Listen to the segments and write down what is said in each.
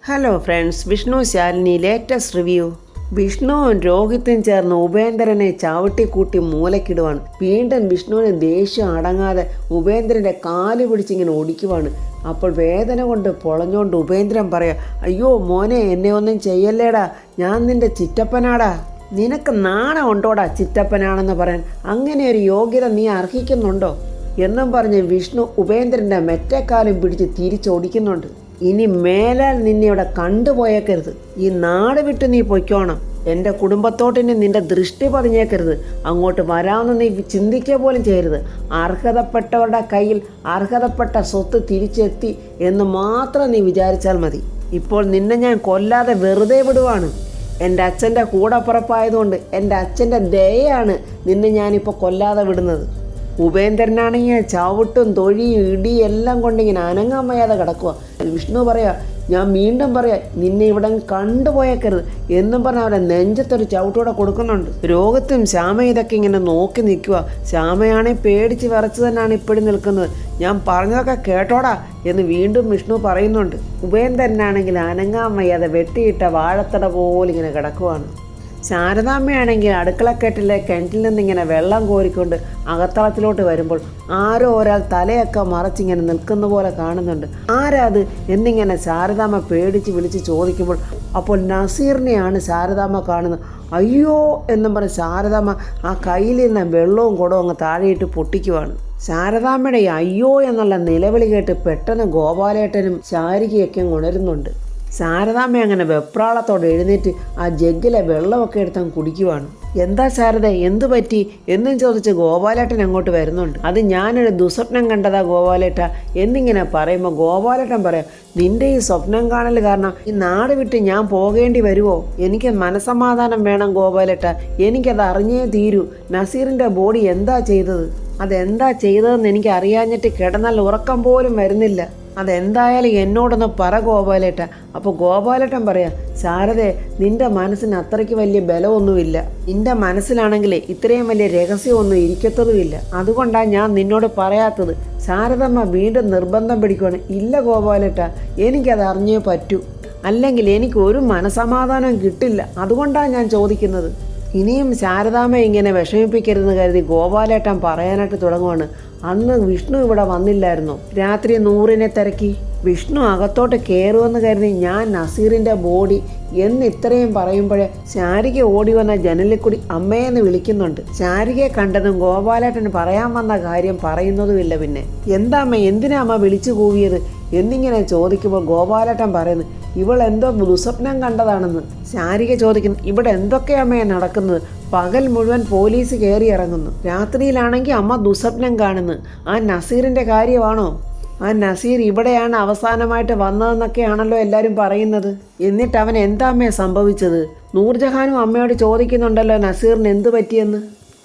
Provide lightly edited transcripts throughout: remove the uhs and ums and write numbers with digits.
Hello friends, Vishnu Shalini latest review. വിഷ്ണുവും രോഹിത്തും ചേർന്ന് ഉപേന്ദ്രനെ ചവിട്ടിക്കൂട്ടി മൂലക്കിടുവാണ്. വീണ്ടും വിഷ്ണുവിന് ദേഷ്യം അടങ്ങാതെ ഉപേന്ദ്രൻ്റെ കാല് പിടിച്ചിങ്ങനെ ഓടിക്കുവാണ്. അപ്പോൾ വേദന കൊണ്ട് പൊളഞ്ഞുകൊണ്ട് ഉപേന്ദ്രൻ പറയാം, അയ്യോ മോനെ, എന്നെ ഒന്നും ചെയ്യല്ലേടാ, ഞാൻ നിൻ്റെ ചിറ്റപ്പനാടാ, നിനക്ക് നാണം ഉണ്ടോടാ ചിറ്റപ്പനാണെന്ന് പറയാൻ, അങ്ങനെ ഒരു യോഗ്യത നീ അർഹിക്കുന്നുണ്ടോ എന്നും പറഞ്ഞ് വിഷ്ണു ഉപേന്ദ്രൻ്റെ മെറ്റക്കാലും പിടിച്ച് തിരിച്ചോടിക്കുന്നുണ്ട്. ഇനി മേലാൽ നിന്നെ ഇവിടെ കണ്ടുപോയേക്കരുത്, ഈ നാട് വിട്ട് നീ പൊയ്ക്കോണം, എൻ്റെ കുടുംബത്തോട്ടിന് നിൻ്റെ ദൃഷ്ടി പതിഞ്ഞേക്കരുത്, അങ്ങോട്ട് വരാമെന്ന് നീ ചിന്തിക്കുക പോലും ചെയ്യരുത്, അർഹതപ്പെട്ടവരുടെ കയ്യിൽ അർഹതപ്പെട്ട സ്വത്ത് തിരിച്ചെത്തി എന്ന് മാത്രം നീ വിചാരിച്ചാൽ മതി. ഇപ്പോൾ നിന്നെ ഞാൻ കൊല്ലാതെ വെറുതെ വിടുവാണ്. എൻ്റെ അച്ഛൻ്റെ കൂടപ്പുറപ്പായതുകൊണ്ട് എൻ്റെ അച്ഛൻ്റെ ദയയാണ് നിന്നെ ഞാനിപ്പോൾ കൊല്ലാതെ വിടുന്നത്. ഉപേന്ദ്രനാണെങ്കിൽ ചവിട്ടും തൊഴിയും ഇടിയും എല്ലാം കൊണ്ടിങ്ങനെ അനങ്ങാൻ വയ്യാതെ കിടക്കുക. വിഷ്ണു പറയാ, ഞാൻ വീണ്ടും പറയാം, നിന്നെ ഇവിടെ കണ്ടുപോയേക്കരുത് എന്നും പറഞ്ഞ് അവരെ നെഞ്ചത്തൊരു ചവിട്ടൂടെ കൊടുക്കുന്നുണ്ട്. രോഗത്തും ശ്യാമ ഇതൊക്കെ ഇങ്ങനെ നോക്കി നിൽക്കുക. ശ്യാമയാണെങ്കിൽ പേടിച്ച് വിറച്ച് തന്നെയാണ് ഇപ്പോഴും നിൽക്കുന്നത്. ഞാൻ പറഞ്ഞതൊക്കെ കേട്ടോടാ എന്ന് വീണ്ടും വിഷ്ണു പറയുന്നുണ്ട്. ഉപേന്ദ്രനാണെങ്കിൽ അനങ്ങാൻ വയ്യാതെ വെട്ടിയിട്ട വാഴത്തട പോലെ ഇങ്ങനെ കിടക്കുവാണ്. ശാരദാമ്മയാണെങ്കിൽ അടുക്കളക്കെട്ടിലെ കിണറ്റിൽ നിന്നിങ്ങനെ വെള്ളം കോരിക്കൊണ്ട് അകത്തളത്തിലോട്ട് വരുമ്പോൾ ആരോ ഒരാൾ തലയൊക്കെ മറച്ചിങ്ങനെ നിൽക്കുന്ന പോലെ കാണുന്നുണ്ട്. ആരാത് എന്നിങ്ങനെ ശാരദാമ്മ പേടിച്ച് വിളിച്ച് ചോദിക്കുമ്പോൾ അപ്പോൾ നസീറിനെയാണ് ശാരദാമ്മ കാണുന്നത്. അയ്യോ എന്നും പറഞ്ഞ് ശാരദാമ്മ ആ കയ്യിൽ നിന്ന് വെള്ളവും കുടവും അങ്ങ് താഴെയിട്ട് പൊട്ടിക്കുവാണ്. ശാരദാമ്മയുടെ അയ്യോ എന്നുള്ള നിലവിളി കേട്ട് പെട്ടെന്ന് ഗോപാലേട്ടനും ശാരികയൊക്കെ ഉണരുന്നുണ്ട്. ശാരദാമ്മ അങ്ങനെ വെപ്രാളത്തോടെ എഴുന്നേറ്റ് ആ ജഗ്ഗിലെ വെള്ളമൊക്കെ എടുത്തങ്ങ് കുടിക്കുവാണ്. എന്താ ശാരദ, എന്തു പറ്റി എന്നും ചോദിച്ച് ഗോപാലേട്ടൻ അങ്ങോട്ട് വരുന്നുണ്ട്. അത് ഞാനൊരു ദുസ്വപ്നം കണ്ടതാ ഗോപാലേട്ട എന്നിങ്ങനെ പറയുമ്പോൾ ഗോപാലേട്ടൻ പറയാം, നിന്റെ ഈ സ്വപ്നം കാണൽ കാരണം ഈ നാട് വിട്ട് ഞാൻ പോകേണ്ടി വരുമോ? എനിക്ക് മനസമാധാനം വേണം ഗോപാലേട്ട, എനിക്കത് അറിഞ്ഞേ തീരൂ. നസീറിൻ്റെ ബോഡി എന്താ ചെയ്തത്, അതെന്താ ചെയ്തതെന്ന് എനിക്ക് അറിയാഞ്ഞിട്ട് കിടന്നാൽ ഉറക്കം പോലും വരുന്നില്ല. അതെന്തായാലും എന്നോടൊന്ന് പറ ഗോപാലേട്ട. അപ്പോൾ ഗോപാലേട്ടൻ പറയാം, ശാരദേ, നിന്റെ മനസ്സിന് അത്രയ്ക്ക് വലിയ ബലമൊന്നുമില്ല, നിന്റെ മനസ്സിലാണെങ്കിൽ ഇത്രയും വലിയ രഹസ്യമൊന്നും ഇരിക്കത്തതുമില്ല, അതുകൊണ്ടാണ് ഞാൻ നിന്നോട് പറയാത്തത്. ശാരദമ്മ വീണ്ടും നിർബന്ധം പിടിക്കുകയാണ്. ഇല്ല ഗോപാലേട്ട, എനിക്കത് അറിഞ്ഞേ പറ്റൂ, അല്ലെങ്കിൽ എനിക്ക് ഒരു മനസമാധാനം കിട്ടില്ല, അതുകൊണ്ടാണ് ഞാൻ ചോദിക്കുന്നത്. ഇനിയും ശാരദാമ്മ ഇങ്ങനെ വിഷമിപ്പിക്കരുതെന്ന് കരുതി ഗോപാലേട്ടൻ പറയാനായിട്ട് തുടങ്ങുവാണ്. അന്ന് വിഷ്ണു ഇവിടെ വന്നില്ലായിരുന്നു. രാത്രി നൂറിനെ തിരക്കി വിഷ്ണു അകത്തോട്ട് കയറുമെന്ന് കരുതി ഞാൻ നസീറിൻ്റെ ബോഡി എന്ന് ഇത്രയും പറയുമ്പോഴേ ശാരിക ഓടി വന്ന ജനലിൽ കൂടി അമ്മയെന്ന് വിളിക്കുന്നുണ്ട്. ശാരികയെ കണ്ടതും ഗോപാലേട്ടന് പറയാൻ വന്ന കാര്യം പറയുന്നതുമില്ല. പിന്നെ എന്താ അമ്മ, എന്തിനാ അമ്മ വിളിച്ചു കൂവിയത് എന്നിങ്ങനെ ചോദിക്കുമ്പോൾ ഗോപാലേട്ടൻ പറയുന്നു, ഇവളെന്തോ ദുസ്വപ്നം കണ്ടതാണെന്ന്. ശാരിക ചോദിക്കുന്നു, ഇവിടെ എന്തൊക്കെയമ്മയാണ് നടക്കുന്നത്? പകൽ മുഴുവൻ പോലീസ് കയറി ഇറങ്ങുന്നു, രാത്രിയിലാണെങ്കിൽ അമ്മ ദുസ്വപ്നം കാണുന്നു. ആ നസീറിൻ്റെ കാര്യമാണോ? ആ നസീർ ഇവിടെയാണ് അവസാനമായിട്ട് വന്നതെന്നൊക്കെയാണല്ലോ എല്ലാവരും പറയുന്നത്. എന്നിട്ട് അവൻ എന്താ അമ്മയെ സംഭവിച്ചത്? നൂർജഹാനും അമ്മയോട് ചോദിക്കുന്നുണ്ടല്ലോ നസീറിന് എന്ത് പറ്റിയെന്ന്.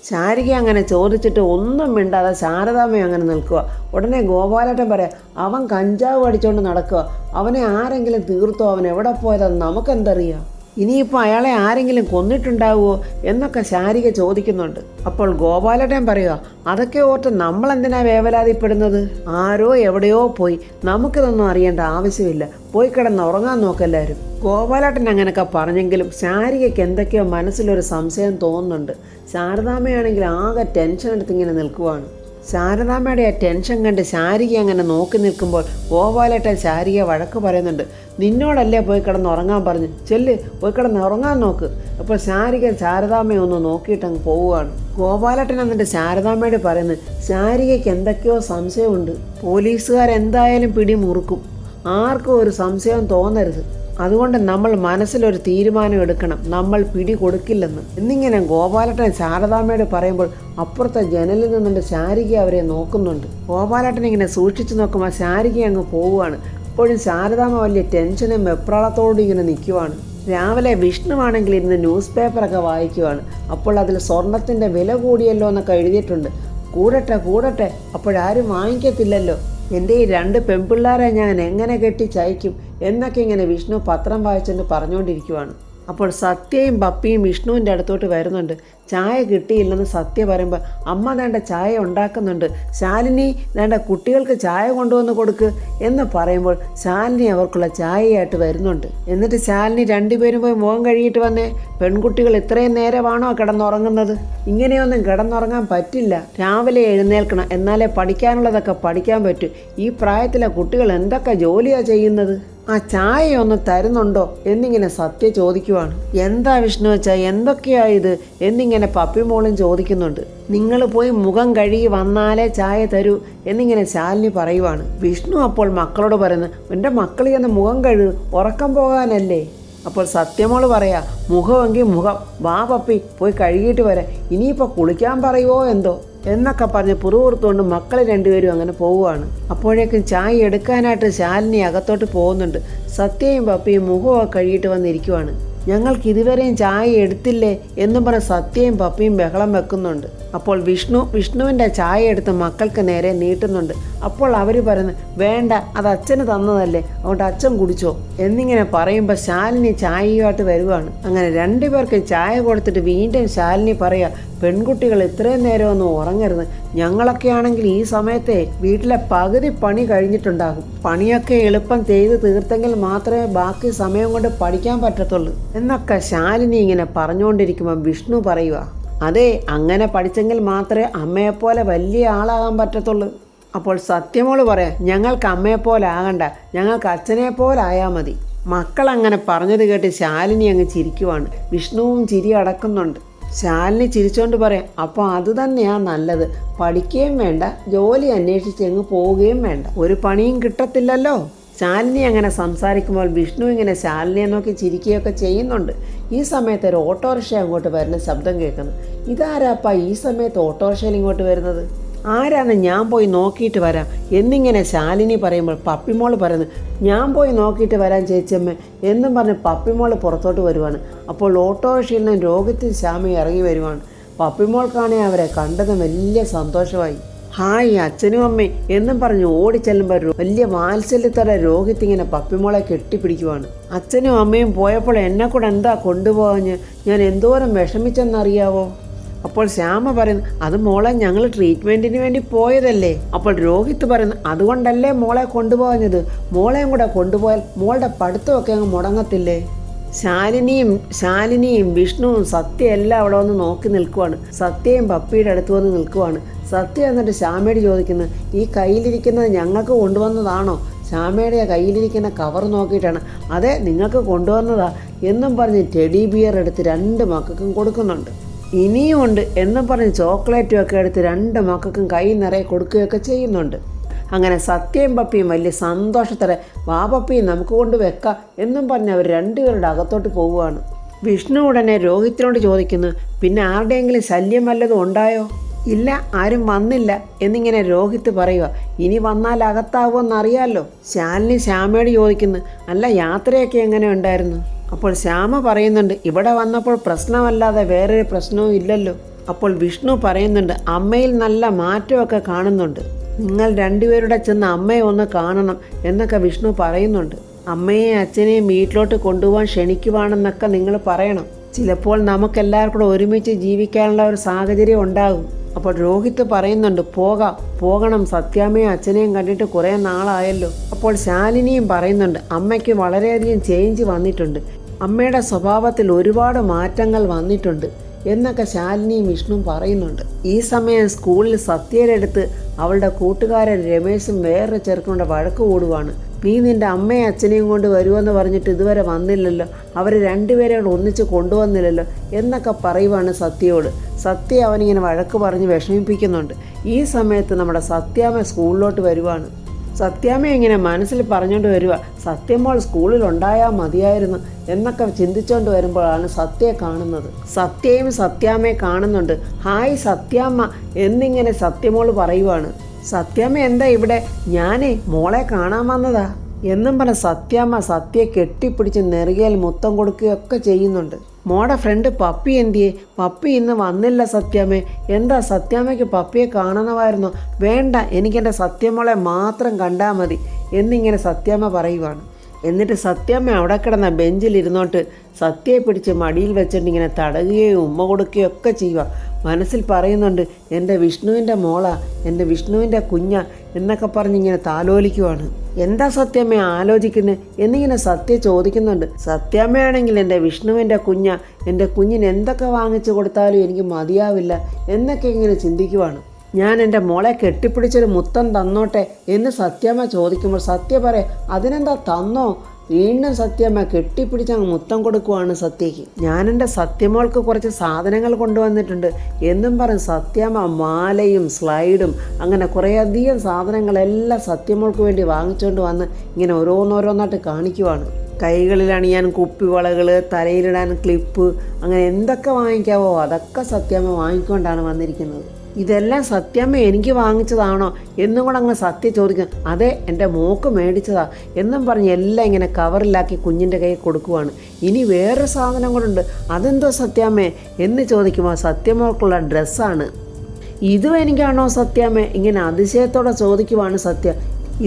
ശാരിക അങ്ങനെ ചോദിച്ചിട്ട് ഒന്നും മിണ്ടാതെ ശാരദാമ്മ അങ്ങനെ നിൽക്കുക. ഉടനെ ഗോപാലേട്ടൻ പറയാം, അവൻ കഞ്ചാവ് അടിച്ചുകൊണ്ട് നടക്കുക, അവനെ ആരെങ്കിലും തീർത്തോ, അവൻ എവിടെ പോയതെന്ന് നമുക്കെന്തറിയാം, ഇനിയിപ്പോൾ അയാളെ ആരെങ്കിലും കൊന്നിട്ടുണ്ടാവുമോ എന്നൊക്കെ ശാരിക ചോദിക്കുന്നുണ്ട്. അപ്പോൾ ഗോപാലേട്ടൻ പറയുക, അതൊക്കെ ഓർത്ത് നമ്മളെന്തിനാ വേവലാതിപ്പെടുന്നത്? ആരോ എവിടെയോ പോയി, നമുക്കിതൊന്നും അറിയേണ്ട ആവശ്യമില്ല, പോയി കിടന്ന് ഉറങ്ങാൻ നോക്കെല്ലാവരും. ഗോപാലേട്ടൻ അങ്ങനെയൊക്കെ പറഞ്ഞെങ്കിലും ശാരികയ്ക്ക് എന്തൊക്കെയോ മനസ്സിലൊരു സംശയം തോന്നുന്നുണ്ട്. ശാരദാമ്മയാണെങ്കിൽ ആകെ ടെൻഷൻ എടുത്തിങ്ങനെ നിൽക്കുവാണ്. ശാരദാമ്മയുടെ ആ ടെൻഷൻ കണ്ട് ശാരിക അങ്ങനെ നോക്കി നിൽക്കുമ്പോൾ ഗോപാലേട്ടൻ ശാരിക വഴക്ക് പറയുന്നുണ്ട്. നിന്നോടല്ലേ പോയി കിടന്ന് ഉറങ്ങാൻ പറഞ്ഞു, ചെല്ല് പോയി കിടന്ന് ഉറങ്ങാൻ നോക്ക്. അപ്പോൾ ശാരിക ശാരദാമ്മയെ ഒന്ന് നോക്കിയിട്ടങ്ങ് പോവുകയാണ്. ഗോപാലേട്ടൻ എന്നിട്ട് ശാരദാമ്മയോട് പറയുന്നത്, ശാരികയ്ക്ക് എന്തൊക്കെയോ സംശയമുണ്ട്, പോലീസുകാരെന്തായാലും പിടി മുറുക്കും, ആർക്കും ഒരു സംശയം തോന്നരുത്, അതുകൊണ്ട് നമ്മൾ മനസ്സിലൊരു തീരുമാനം എടുക്കണം, നമ്മൾ പിടി കൊടുക്കില്ലെന്ന് എന്നിങ്ങനെ ഗോപാലേട്ടൻ ശാരദാമ്മയോട് പറയുമ്പോൾ അപ്പുറത്തെ ജനലിൽ നിന്നുകൊണ്ട് ശാരിക അവരെ നോക്കുന്നുണ്ട്. ഗോപാലേട്ടൻ ഇങ്ങനെ സൂക്ഷിച്ചു നോക്കുമ്പോൾ ശാരിക അങ്ങ് പോവുകയാണ്. ഇപ്പോഴും ശാരദാമ്മ വലിയ ടെൻഷനും വെപ്രാളത്തോടും ഇങ്ങനെ നിൽക്കുവാണ്. രാവിലെ വിഷ്ണുവാണെങ്കിൽ ഇരുന്ന് ന്യൂസ് പേപ്പറൊക്കെ വായിക്കുവാണ്. അപ്പോൾ അതിൽ സ്വർണത്തിൻ്റെ വില കൂടിയല്ലോ എന്നൊക്കെ എഴുതിയിട്ടുണ്ട്. കൂടട്ടെ, അപ്പോഴാരും വാങ്ങിക്കത്തില്ലല്ലോ, എൻ്റെ ഈ 2 പെൺപിള്ളേരെ ഞാൻ എങ്ങനെ കെട്ടി ചയക്കും എന്നൊക്കെ ഇങ്ങനെ വിഷ്ണു പത്രം വായിച്ചുകൊണ്ട് പറഞ്ഞുകൊണ്ടിരിക്കുവാണ്. അപ്പോൾ സത്യയും പപ്പിയും വിഷ്ണുവിൻ്റെ അടുത്തോട്ട് വരുന്നുണ്ട്. ചായ കിട്ടിയില്ലെന്ന് സത്യ പറയുമ്പോൾ അമ്മ വേണ്ട ചായ ഉണ്ടാക്കുന്നുണ്ട്, ശാലിനി വേണ്ട കുട്ടികൾക്ക് ചായ കൊണ്ടുവന്ന് കൊടുക്ക് എന്ന് പറയുമ്പോൾ ശാലിനി അവർക്കുള്ള ചായയായിട്ട് വരുന്നുണ്ട്. എന്നിട്ട് ശാലിനി രണ്ടുപേരും പോയി മുഖം കഴുകിയിട്ട് വന്നേ, പെൺകുട്ടികൾ ഇത്രയും നേരമാണോ കിടന്നുറങ്ങുന്നത്? ഇങ്ങനെയൊന്നും കിടന്നുറങ്ങാൻ പറ്റില്ല, രാവിലെ എഴുന്നേൽക്കണം, എന്നാലേ പഠിക്കാനുള്ളതൊക്കെ പഠിക്കാൻ പറ്റൂ. ഈ പ്രായത്തിലെ കുട്ടികൾ എന്തൊക്കെ ജോലിയാണ് ചെയ്യുന്നത്? ആ ചായ ഒന്ന് തരുന്നുണ്ടോ എന്നിങ്ങനെ സത്യ ചോദിക്കുവാണ്. എന്താ വിഷ്ണു വെച്ചാൽ എന്തൊക്കെയാ ഇത് എന്നിങ്ങനെ പപ്പിമോളും ചോദിക്കുന്നുണ്ട്. നിങ്ങൾ പോയി മുഖം കഴുകി വന്നാലേ ചായ തരൂ എന്നിങ്ങനെ ശാലിനി പറയുവാണ്. വിഷ്ണു അപ്പോൾ മക്കളോട് പറയുന്നത്, എൻ്റെ മക്കൾ ചെന്ന് മുഖം കഴുകു, ഉറക്കം പോകാനല്ലേ. അപ്പോൾ സത്യമോള് പറയാ, മുഖമെങ്കിൽ മുഖം, വാ പപ്പി പോയി കഴുകിയിട്ട് വരാം, ഇനിയിപ്പോൾ കുളിക്കാൻ പറയുമോ എന്തോ എന്നൊക്കെ പറഞ്ഞ് പുറത്തുകൊണ്ട് മക്കൾ രണ്ടുപേരും അങ്ങനെ പോവുകയാണ്. അപ്പോഴേക്കും ചായ എടുക്കാനായിട്ട് ശാലിനി അകത്തോട്ട് പോകുന്നുണ്ട്. സത്യയും പപ്പിയും മുഖമൊക്കെ കഴുകിയിട്ട് വന്നിരിക്കുവാണ്. ഞങ്ങൾക്ക് ഇതുവരെയും ചായ എടുത്തില്ലേ എന്നും പറഞ്ഞ് സത്യയും പപ്പിയും ബഹളം വെക്കുന്നുണ്ട്. അപ്പോൾ വിഷ്ണുവിൻ്റെ ചായ എടുത്ത് മക്കൾക്ക് നേരെ നീട്ടുന്നുണ്ട്. അപ്പോൾ അവർ പറയുന്നു, വേണ്ട, അത് അച്ഛന് തന്നതല്ലേ, അതുകൊണ്ട് അച്ഛൻ കുടിച്ചോ എന്നിങ്ങനെ പറയുമ്പോൾ ശാലിനി ചായയുമായിട്ട് വരുവാണ്. അങ്ങനെ രണ്ടുപേർക്ക് ചായ കൊടുത്തിട്ട് വീണ്ടും ശാലിനി പറയാ, പെൺകുട്ടികൾ ഇത്രയും നേരമൊന്നും ഉറങ്ങരുത്, ഞങ്ങളൊക്കെ ആണെങ്കിൽ ഈ സമയത്തെ വീട്ടിലെ പകുതി പണി കഴിഞ്ഞിട്ടുണ്ടാകും, പണിയൊക്കെ എളുപ്പം ചെയ്ത് തീർത്തെങ്കിൽ മാത്രമേ ബാക്കി സമയം കൊണ്ട് പഠിക്കാൻ പറ്റത്തുള്ളൂ എന്നൊക്കെ ശാലിനി ഇങ്ങനെ പറഞ്ഞുകൊണ്ടിരിക്കുമ്പോൾ വിഷ്ണു പറയുക, അതെ, അങ്ങനെ പഠിച്ചെങ്കിൽ മാത്രമേ അമ്മയെപ്പോലെ വലിയ ആളാകാൻ പറ്റത്തുള്ളൂ. അപ്പോൾ സത്യമോള് പറയാം, ഞങ്ങൾക്ക് അമ്മയെപ്പോലെ ആകണ്ട, ഞങ്ങൾക്ക് അച്ഛനെപ്പോലെ ആയാൽ മതി. മക്കൾ അങ്ങനെ പറഞ്ഞത് കേട്ട് ശാലിനി അങ്ങ് ചിരിക്കുവാണ്. വിഷ്ണുവും ചിരി അടക്കുന്നുണ്ട്. ശാലിനി ചിരിച്ചോണ്ട് പറയാം, അപ്പോൾ അത് തന്നെയാണ് നല്ലത്, പഠിക്കുകയും വേണ്ട, ജോലി അന്വേഷിച്ച് അങ്ങ് പോവുകയും വേണ്ട, ഒരു പണിയും കിട്ടത്തില്ലല്ലോ. ശാലിനി അങ്ങനെ സംസാരിക്കുമ്പോൾ വിഷ്ണു ഇങ്ങനെ ശാലിനിയെ നോക്കി ചിരിക്കുകയൊക്കെ ചെയ്യുന്നുണ്ട്. ഈ സമയത്ത് ഒരു ഓട്ടോറിക്ഷ അങ്ങോട്ട് വരുന്ന ശബ്ദം കേൾക്കുന്നു. ഇതാരാപ്പാ ഈ സമയത്ത് ഓട്ടോറിക്ഷയിൽ ഇങ്ങോട്ട് വരുന്നത്? ആരാന്ന് ഞാൻ പോയി നോക്കിയിട്ട് വരാം എന്നിങ്ങനെ ശാലിനി പറയുമ്പോൾ പപ്പിമോൾ പറയുന്നു, ഞാൻ പോയി നോക്കിയിട്ട് വരാൻ ചേച്ചിയമ്മ എന്നും പറഞ്ഞ് പപ്പിമോൾ പുറത്തോട്ട് വരുവാണ്. അപ്പോൾ ഓട്ടോറിക്ഷയിൽ നിന്ന് രോഹിത്തും ശ്യാമയും ഇറങ്ങി വരുവാണ്. പപ്പിമോൾക്കാണെങ്കിൽ അവരെ കണ്ടത് വലിയ സന്തോഷമായി. ഹായ് അച്ഛനും അമ്മയും എന്നും പറഞ്ഞ് ഓടിച്ചെല്ലുമ്പോൾ വലിയ വാത്സല്യത്തോടെ രോഹിത്ത് ഇങ്ങനെ പപ്പിമോളെ കെട്ടിപ്പിടിക്കുവാണ്. അച്ഛനും അമ്മയും പോയപ്പോൾ എന്നെ കൂടെ എന്താ കൊണ്ടുപോകാഞ്ഞ്, ഞാൻ എന്തോരം വിഷമിച്ചെന്നറിയാവോ? അപ്പോൾ ശ്യാമ പറയുന്നു, അത് മോളെ ഞങ്ങൾ ട്രീറ്റ്മെൻറ്റിന് വേണ്ടി പോയതല്ലേ. അപ്പോൾ രോഹിത്ത് പറയുന്നു, അതുകൊണ്ടല്ലേ മോളെ കൊണ്ടുപോകുന്നത്, മോളെയും കൂടെ കൊണ്ടുപോയാൽ മോളുടെ പഠിത്തമൊക്കെ അങ്ങ് മുടങ്ങത്തില്ലേ. ശാലിനിയും വിഷ്ണുവും സത്യ എല്ലാം അവിടെ വന്ന് നോക്കി നിൽക്കുവാണ്. സത്യയും പപ്പിയുടെ അടുത്ത് വന്ന് നിൽക്കുവാണ്. സത്യ എന്നിട്ട് ശ്യാമയോട് ചോദിക്കുന്നത്, ഈ കയ്യിലിരിക്കുന്നത് ഞങ്ങൾക്ക് കൊണ്ടുവന്നതാണോ? ശ്യാമയുടെ കയ്യിലിരിക്കുന്ന കവർ നോക്കിയിട്ടാണ്. അതെ, നിങ്ങൾക്ക് കൊണ്ടുവന്നതാ എന്നും പറഞ്ഞ് ടെഡി ബിയർ എടുത്ത് രണ്ട് മക്കൾക്കും കൊടുക്കുന്നുണ്ട്. ഇനിയും ഉണ്ട് എന്നും പറഞ്ഞ് ചോക്ലേറ്റും ഒക്കെ എടുത്ത് രണ്ട് മക്കൾക്കും കൈ നിറയെ കൊടുക്കുകയൊക്കെ ചെയ്യുന്നുണ്ട്. അങ്ങനെ സത്യയും പപ്പിയും വലിയ സന്തോഷത്തോടെ വാ പപ്പി നമുക്ക് കൊണ്ട് വെക്കാം എന്നും പറഞ്ഞ് അവർ രണ്ടുപേരുടെ അകത്തോട്ട് പോവുകയാണ്. വിഷ്ണു ഉടനെ രോഹിത്തിനോട് ചോദിക്കുന്നു, പിന്നെ ആരുടെയെങ്കിലും ശല്യം വല്ലതും ഉണ്ടായോ? ഇല്ല, ആരും വന്നില്ല എന്നിങ്ങനെ രോഹിത്ത് പറയുക. ഇനി വന്നാൽ അകത്താവുമെന്നറിയാമല്ലോ. ശാലിനി ശ്യാമയോട് ചോദിക്കുന്നു, അല്ല യാത്രയൊക്കെ എങ്ങനെ ഉണ്ടായിരുന്നു? അപ്പോൾ ശ്യാമ പറയുന്നുണ്ട്, ഇവിടെ വന്നപ്പോൾ പ്രശ്നമല്ലാതെ വേറൊരു പ്രശ്നവും ഇല്ലല്ലോ. അപ്പോൾ വിഷ്ണു പറയുന്നുണ്ട്, അമ്മയിൽ നല്ല മാറ്റമൊക്കെ കാണുന്നുണ്ട്, നിങ്ങൾ രണ്ടുപേരുടെ ചെന്ന് അമ്മയെ ഒന്ന് കാണണം എന്നൊക്കെ വിഷ്ണു പറയുന്നുണ്ട്. അമ്മയെയും അച്ഛനെയും വീട്ടിലോട്ട് കൊണ്ടുപോകാൻ ക്ഷണിക്കുവാണെന്നൊക്കെ നിങ്ങൾ പറയണം. ചിലപ്പോൾ നമുക്കെല്ലാവർക്കും കൂടെ ഒരുമിച്ച് ജീവിക്കാനുള്ള ഒരു സാഹചര്യം ഉണ്ടാകും. അപ്പോൾ രോഹിത്ത് പറയുന്നുണ്ട്, പോകണം, സത്യാമ്മയും അച്ഛനെയും കണ്ടിട്ട് കുറേ നാളായല്ലോ. അപ്പോൾ ശാലിനിയും പറയുന്നുണ്ട്, അമ്മയ്ക്ക് വളരെയധികം ചേഞ്ച് വന്നിട്ടുണ്ട്, അമ്മയുടെ സ്വഭാവത്തിൽ ഒരുപാട് മാറ്റങ്ങൾ വന്നിട്ടുണ്ട് എന്നൊക്കെ ശാലിനിയും വിഷ്ണുവും പറയുന്നുണ്ട്. ഈ സമയം സ്കൂളിൽ സത്യയുടെ അടുത്ത് അവളുടെ കൂട്ടുകാരൻ രമേശും വേറൊരു ചെറുക്കനുടെ വഴക്ക് കൂടുവാണ്. നീ നിൻ്റെ അമ്മയും അച്ഛനെയും കൊണ്ട് വരുമെന്ന് പറഞ്ഞിട്ട് ഇതുവരെ വന്നില്ലല്ലോ, അവർ രണ്ടുപേരെയോട് ഒന്നിച്ച് കൊണ്ടുവന്നില്ലല്ലോ എന്നൊക്കെ പറയുവാണ് സത്യയോട്. സത്യ അവനിങ്ങനെ വഴക്ക് പറഞ്ഞ് വിഷമിപ്പിക്കുന്നുണ്ട്. ഈ സമയത്ത് നമ്മുടെ സത്യാമ്മ സ്കൂളിലോട്ട് വരുവാണ്. സത്യാമ്മ ഇങ്ങനെ മനസ്സിൽ പറഞ്ഞുകൊണ്ട് വരിക, സത്യമോൾ സ്കൂളിൽ ഉണ്ടായാൽ മതിയായിരുന്നു എന്നൊക്കെ ചിന്തിച്ചുകൊണ്ട് വരുമ്പോഴാണ് സത്യയെ കാണുന്നത്. സത്യയും സത്യാമ്മയെ കാണുന്നുണ്ട്. ഹായ് സത്യാമ്മ എന്നിങ്ങനെ സത്യമോൾ പറയുവാണ്. സത്യാമ്മ എന്താ ഇവിടെ? ഞാനേ മോളെ കാണാൻ വന്നതാ എന്നും പറഞ്ഞ സത്യാമ്മ സത്യയെ കെട്ടിപ്പിടിച്ച് നെറുകയിൽ മുത്തം കൊടുക്കുകയൊക്കെ ചെയ്യുന്നുണ്ട്. മോടെ ഫ്രണ്ട് പപ്പി എന്തിയെ? പപ്പി ഇന്ന് വന്നില്ല സത്യാമ്മേ. എന്താ സത്യാമ്മയ്ക്ക് പപ്പിയെ കാണണമായിരുന്നോ? വേണ്ട, എനിക്കെൻ്റെ സത്യമോളെ മാത്രം കണ്ടാൽ മതി എന്നിങ്ങനെ സത്യാമ്മ പറയുവാണ്. എന്നിട്ട് സത്യമ്മ അവിടെ കിടന്ന ബെഞ്ചിലിരുന്നോട്ട് സത്യയെ പിടിച്ച് മടിയിൽ വെച്ചിട്ട് ഇങ്ങനെ തടകുകയും ഉമ്മ കൊടുക്കുകയും ഒക്കെ ചെയ്യുക. മനസ്സിൽ പറയുന്നുണ്ട്, എൻ്റെ വിഷ്ണുവിൻ്റെ മോളാ, എൻ്റെ വിഷ്ണുവിൻ്റെ കുഞ്ഞ എന്നൊക്കെ പറഞ്ഞിങ്ങനെ താലോലിക്കുവാണ്. എന്താ സത്യമ്മ ആലോചിക്കുന്നത് എന്നിങ്ങനെ സത്യ ചോദിക്കുന്നുണ്ട്. സത്യമ്മയാണെങ്കിൽ എൻ്റെ വിഷ്ണുവിൻ്റെ കുഞ്ഞ, എൻ്റെ കുഞ്ഞിന് എന്തൊക്കെ വാങ്ങിച്ചു കൊടുത്താലും എനിക്ക് മതിയാവില്ല എന്നൊക്കെ ഇങ്ങനെ ചിന്തിക്കുവാണ്. ഞാൻ എൻ്റെ മോളെ കെട്ടിപ്പിടിച്ചൊരു മുത്തം തന്നോട്ടെ എന്ന് സത്യമ്മ ചോദിക്കുമ്പോൾ സത്യ പറയാം, അതിനെന്താ തന്നോ. വീണ്ടും സത്യമ്മ കെട്ടിപ്പിടിച്ച് അങ്ങ് മുത്തം കൊടുക്കുവാണ് സത്യയ്ക്ക്. ഞാൻ എൻ്റെ സത്യമോൾക്ക് കുറച്ച് സാധനങ്ങൾ കൊണ്ടുവന്നിട്ടുണ്ട് എന്നും പറഞ്ഞ് സത്യമ്മ മാലയും സ്ലൈഡും അങ്ങനെ കുറേയധികം സാധനങ്ങളെല്ലാം സത്യമോൾക്ക് വേണ്ടി വാങ്ങിച്ചുകൊണ്ട് വന്ന് ഇങ്ങനെ ഓരോന്നോരോന്നായിട്ട് കാണിക്കുവാണ്. കൈകളിൽ അണിയാൻ കുപ്പിവളകൾ, തലയിലിടാൻ ക്ലിപ്പ്, അങ്ങനെ എന്തൊക്കെ വാങ്ങിക്കാവോ അതൊക്കെ സത്യമ്മ വാങ്ങിക്കൊണ്ടാണ് വന്നിരിക്കുന്നത്. ഇതെല്ലാം സത്യമ്മ എനിക്ക് വാങ്ങിച്ചതാണോ എന്നും കൂടെ അങ്ങ് സത്യ ചോദിക്കും. അതെ, എൻ്റെ മോക്ക് മേടിച്ചതാ എന്നും പറഞ്ഞ് എല്ലാം ഇങ്ങനെ കവറിലാക്കി കുഞ്ഞിൻ്റെ കയ്യിൽ കൊടുക്കുവാണ്. ഇനി വേറൊരു സാധനം കൂടെ ഉണ്ട്, അതെന്തോ സത്യാമ്മേ എന്ന് ചോദിക്കുമ്പോൾ സത്യമോൾക്കുള്ള ഡ്രസ്സാണ്. ഇതും എനിക്കാണോ സത്യാമ്മേ ഇങ്ങനെ അതിശയത്തോടെ ചോദിക്കുവാണ് സത്യ.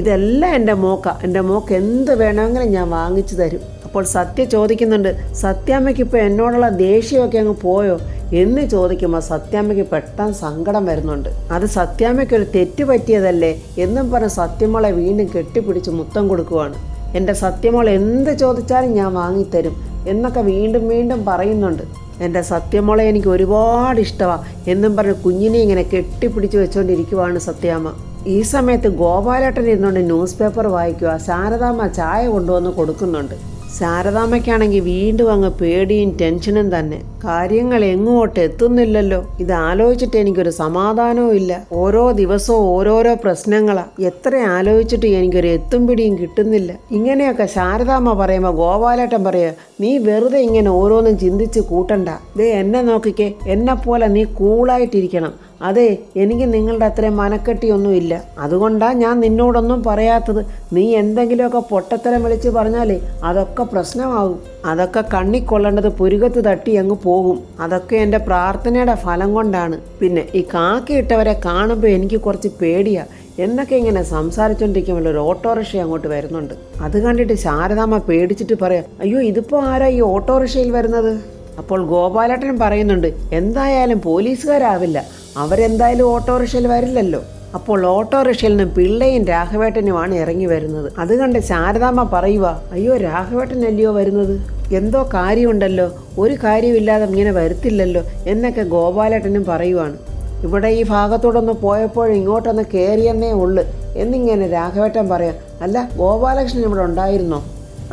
ഇതെല്ലാം എൻ്റെ മോക്ക് എന്ത് വേണമെങ്കിലും ഞാൻ വാങ്ങിച്ചു തരും. അപ്പോൾ സത്യ ചോദിക്കുന്നുണ്ട്, സത്യാമ്മയ്ക്ക് ഇപ്പോൾ എന്നോടുള്ള ദേഷ്യമൊക്കെ അങ്ങ് പോയോ എന്ന് ചോദിക്കുമ്പോൾ സത്യാമ്മയ്ക്ക് പെട്ടെന്ന് സങ്കടം വരുന്നുണ്ട്. അത് സത്യാമ്മയ്ക്കൊരു തെറ്റ് പറ്റിയതല്ലേ എന്നും പറഞ്ഞ് സത്യമോളെ വീണ്ടും കെട്ടിപ്പിടിച്ച് മുത്തം കൊടുക്കുവാണ്. എൻ്റെ സത്യമോൾ എന്ത് ചോദിച്ചാലും ഞാൻ വാങ്ങിത്തരും എന്നൊക്കെ വീണ്ടും വീണ്ടും പറയുന്നുണ്ട്. എൻ്റെ സത്യമോളെ എനിക്ക് ഒരുപാട് ഇഷ്ടമാണ് എന്നും പറഞ്ഞ് കുഞ്ഞിനെ ഇങ്ങനെ കെട്ടിപ്പിടിച്ച് വെച്ചുകൊണ്ടിരിക്കുവാണ് സത്യാമ്മ. ഈ സമയത്ത് ഗോപാലേട്ടൻ ഇരുന്നുകൊണ്ട് ന്യൂസ് പേപ്പർ വായിക്കുക. ശാരദാമ്മ ചായ കൊണ്ടുവന്ന് കൊടുക്കുന്നുണ്ട്. ശാരദാമ്മയ്ക്കാണെങ്കിൽ വീണ്ടും അങ്ങ് പേടിയും ടെൻഷനും തന്നെ. കാര്യങ്ങൾ എങ്ങോട്ട് എത്തുന്നില്ലല്ലോ, ഇത് ആലോചിച്ചിട്ട് എനിക്കൊരു സമാധാനവും ഇല്ല. ഓരോ ദിവസവും ഓരോരോ പ്രശ്നങ്ങളാ. എത്ര ആലോചിച്ചിട്ട് എനിക്കൊരു എത്തും പിടിയും കിട്ടുന്നില്ല. ഇങ്ങനെയൊക്കെ ശാരദാമ്മ പറയുമ്പോൾ ഗോപാലേട്ടൻ പറയുക, നീ വെറുതെ ഇങ്ങനെ ഓരോന്നും ചിന്തിച്ച് കൂട്ടണ്ട. ദേ എന്നെ നോക്കിക്കേ, എന്നെപ്പോലെ നീ കൂളായിട്ടിരിക്കണം. അതെ, എനിക്ക് നിങ്ങളുടെ അത്രയും മനക്കെട്ടിയൊന്നുമില്ല. അതുകൊണ്ടാണ് ഞാൻ നിന്നോടൊന്നും പറയാത്തത്. നീ എന്തെങ്കിലുമൊക്കെ പൊട്ടത്തരം വിളിച്ച് പറഞ്ഞാലേ അതൊക്കെ പ്രശ്നമാകും. അതൊക്കെ കണ്ണിക്കൊള്ളേണ്ടത് പുരുകത്ത് തട്ടി അങ്ങ് പോകും. അതൊക്കെ എൻ്റെ പ്രാർത്ഥനയുടെ ഫലം കൊണ്ടാണ്. പിന്നെ ഈ കാക്കിയിട്ടവരെ കാണുമ്പോൾ എനിക്ക് കുറച്ച് പേടിയാണ് എന്നൊക്കെ ഇങ്ങനെ സംസാരിച്ചുകൊണ്ടിരിക്കുമ്പോൾ ഒരു ഓട്ടോറിക്ഷ അങ്ങോട്ട് വരുന്നുണ്ട്. അത് കണ്ടിട്ട് ശാരദാമ്മ പേടിച്ചിട്ട് പറയാം, അയ്യോ ഇതിപ്പോൾ ആരാ ഈ ഓട്ടോറിക്ഷയിൽ വരുന്നത്? അപ്പോൾ ഗോപാലേട്ടൻ പറയുന്നുണ്ട്, എന്തായാലും പോലീസുകാരാവില്ല, അവരെന്തായാലും ഓട്ടോറിക്ഷയിൽ വരില്ലല്ലോ. അപ്പോൾ ഓട്ടോറിക്ഷയിൽ നിന്ന് പിള്ളയും രാഘവേട്ടനുമാണ് ഇറങ്ങി വരുന്നത്. അത് കണ്ട് ശാരദാമ്മ പറയുക, അയ്യോ രാഘവേട്ടനല്ലയോ വരുന്നത്, എന്തോ കാര്യമുണ്ടല്ലോ, ഒരു കാര്യമില്ലാതെ ഇങ്ങനെ വരത്തില്ലല്ലോ എന്നൊക്കെ ഗോപാലേട്ടനും പറയുവാണ്. ഇവിടെ ഈ ഭാഗത്തോടൊന്ന് പോയപ്പോൾ ഇങ്ങോട്ടൊന്ന് കയറിയെന്നേ ഉള്ളു എന്നിങ്ങനെ രാഘവേട്ടൻ പറയാം. അല്ല, ഗോപാലകൃഷ്ണൻ ഇവിടെ ഉണ്ടായിരുന്നോ?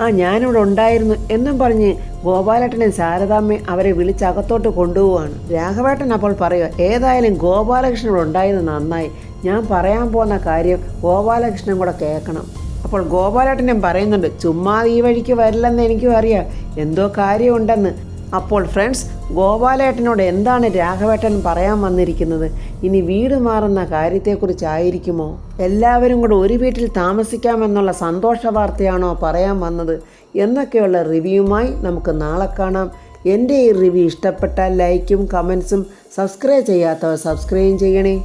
ആ, ഞാനിവിടെ ഉണ്ടായിരുന്നു എന്നും പറഞ്ഞ് ഗോപാലേട്ടനും ശാരദാമ്മയും അവരെ വിളിച്ചകത്തോട്ട് കൊണ്ടുപോവാണ്. രാഘവേട്ടൻ അപ്പോൾ പറയുക, ഏതായാലും ഗോപാലകൃഷ്ണൻ ഇവിടെ ഉണ്ടായത് നന്നായി. ഞാൻ പറയാൻ പോകുന്ന കാര്യം ഗോപാലകൃഷ്ണൻ കൂടെ കേൾക്കണം. അപ്പോൾ ഗോപാലേട്ടനും പറയുന്നുണ്ട്, ചുമ്മാ ഈ വഴിക്ക് വരില്ലെന്ന് എനിക്കും അറിയാം, എന്തോ കാര്യമുണ്ടെന്ന്. അപ്പോൾ ഫ്രണ്ട്സ്, ഗോപാലേട്ടനോട് എന്താണ് രാഘവേട്ടൻ പറയാൻ വന്നിരിക്കുന്നത്? ഇനി വീട് മാറുന്ന കാര്യത്തെക്കുറിച്ചായിരിക്കുമോ? എല്ലാവരും കൂടെ ഒരു വീട്ടിൽ താമസിക്കാമെന്നുള്ള സന്തോഷ വാർത്തയാണോ പറയാൻ വന്നത് എന്നൊക്കെയുള്ള റിവ്യൂമായി നമുക്ക് നാളെ കാണാം. എൻ്റെ ഈ റിവ്യൂ ഇഷ്ടപ്പെട്ടാൽ ലൈക്കും കമൻസും, സബ്സ്ക്രൈബ് ചെയ്യാത്തവർ സബ്സ്ക്രൈബ് ചെയ്യണേ.